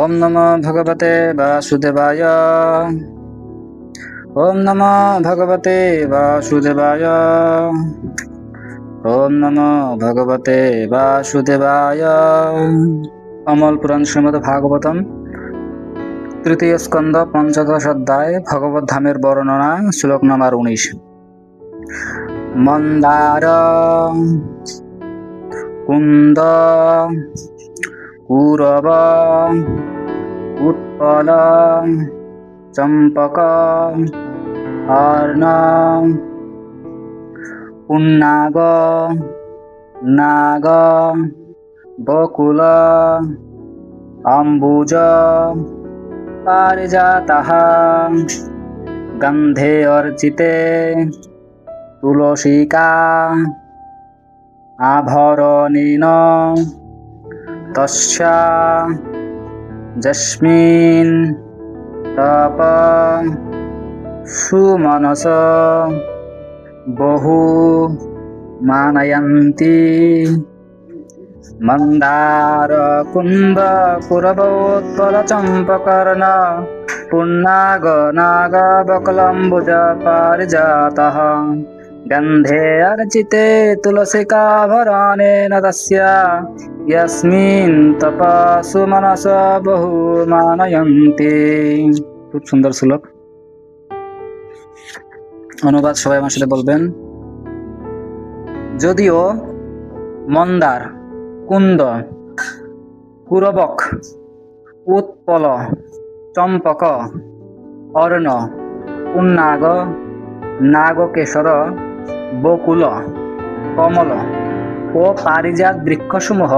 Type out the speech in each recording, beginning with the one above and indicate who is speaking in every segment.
Speaker 1: ওম নমো ভগবতে বাসুদেবায়। ওম নমো ভগবতে বাসুদেবায়। ওম নমো ভগবতে বাসুদেবায়। অমল পুরাণ শ্রীমদ্ ভাগবতম তৃতীয় স্কন্ধ পঞ্চদশ অধ্যায় ভগবত ধামের বর্ণনা শ্লোক নম্বর 19। মন্দার কুন্দ কুরব উৎপল চম্পক অর্ণ পুন্নাগ নাগ বকুল অম্বুজ পারিজাতঃ গন্ধে অর্চিতে তুলসিকা আভরণেন তস্যা যস্মিন তপ সুমনস বহু মানয়ন্তি মন্দার কুন্দ কুরবোৎপল চম্পকর্ণ পুন্নাগ নাগ বকলম্বুজ পারিজাতঃ গন্ধে অর্চিতে তুলসিকাভরণেন তস্যা यस्मिन् तपसु मनस बहु मानयन्ति। খুব সুন্দর শ্লোক। অনুবাদ সবাই আমার সাথে বলবেন। যদিও মন্দার, কুন্দ, কুরবক, উৎপল, চম্পক, অর্ণ, পুন্নাগ, নাগকেশর, বকুল, কমল ও পারিজাত বৃক্ষসমূহ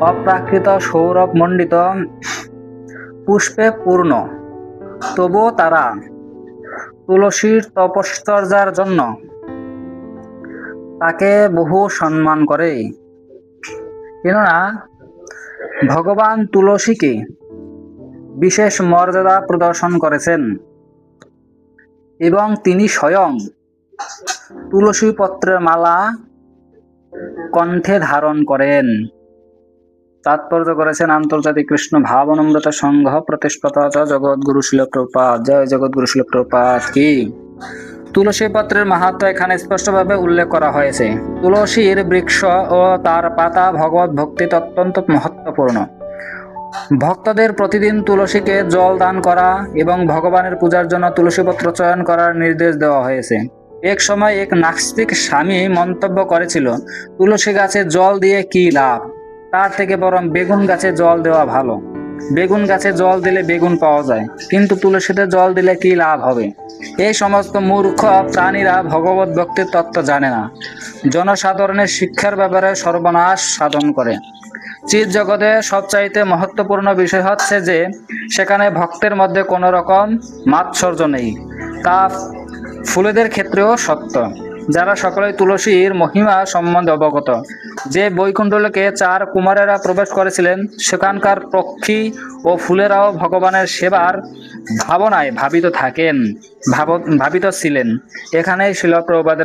Speaker 1: অপ্রাকৃত সৌরভ মণ্ডিত পুষ্পে পূর্ণ, তবুও তারা তুলসীর তপশ্চর্যার জন্য তাকে বহু সম্মান করে, কেননা ভগবান তুলসীকে বিশেষ মর্যাদা প্রদর্শন করেছেন এবং তিনি স্বয়ং তুলসী পত্রের মালা কণ্ঠে ধারণ করেন। তাৎপর্য করেছেন আন্তর্জাতিক কৃষ্ণ ভাবনমৃত সংঘ প্রতিষ্ঠাতা জগৎগুরু শিল প্রভুপাদ। জয় জগৎগুরু শিল প্রভুপাদ কি। তুলসী পত্রের মাহাত্ম্য এখানে স্পষ্টভাবে উল্লেখ করা হয়েছে। তুলসীর বৃক্ষ ও তার পাতা ভগবত ভক্তিতে অত্যন্ত মহত্বপূর্ণ। ভক্তদের প্রতিদিন তুলসীকে জল দান করা এবং ভগবানের পূজার জন্য তুলসী পত্র চয়ন করার নির্দেশ দেওয়া হয়েছে। এক সময় এক নাস্তিক স্বামী মন্তব্য করেছিল, তুলসী গাছে জল দিয়ে কি লাভ, তার থেকে বরং বেগুন গাছে জল দেওয়া ভালো। বেগুন গাছে জল দিলে বেগুন পাওয়া যায়, কিন্তু তুলসীতে জল দিলে কি লাভ হবে। এই সমস্ত মূর্খ প্রাণীরা ভগবত ভক্তির তত্ত্ব জানে না, জনসাধারণের শিক্ষার ব্যাপারে সর্বনাশ সাধন করে। চিৎ জগতে সবচাইতে মহত্বপূর্ণ বিষয় হচ্ছে যে সেখানে ভক্তের মধ্যে কোনো রকম মাৎসর্য নেই। তা ফুলেদের ক্ষেত্রেও সত্য। যারা সকলেই তুলসীর মহিমা সম্বন্ধে অবগত। যে বৈকুণ্ঠলোকে 4 কুমারেরা প্রবেশ করেছিলেন, সেখানকার পক্ষী ও ফুলেরাও ভগবানের সেবার ভাবনায় ভাবিত ছিলেন। এখানেই শিল প্রভুপাদের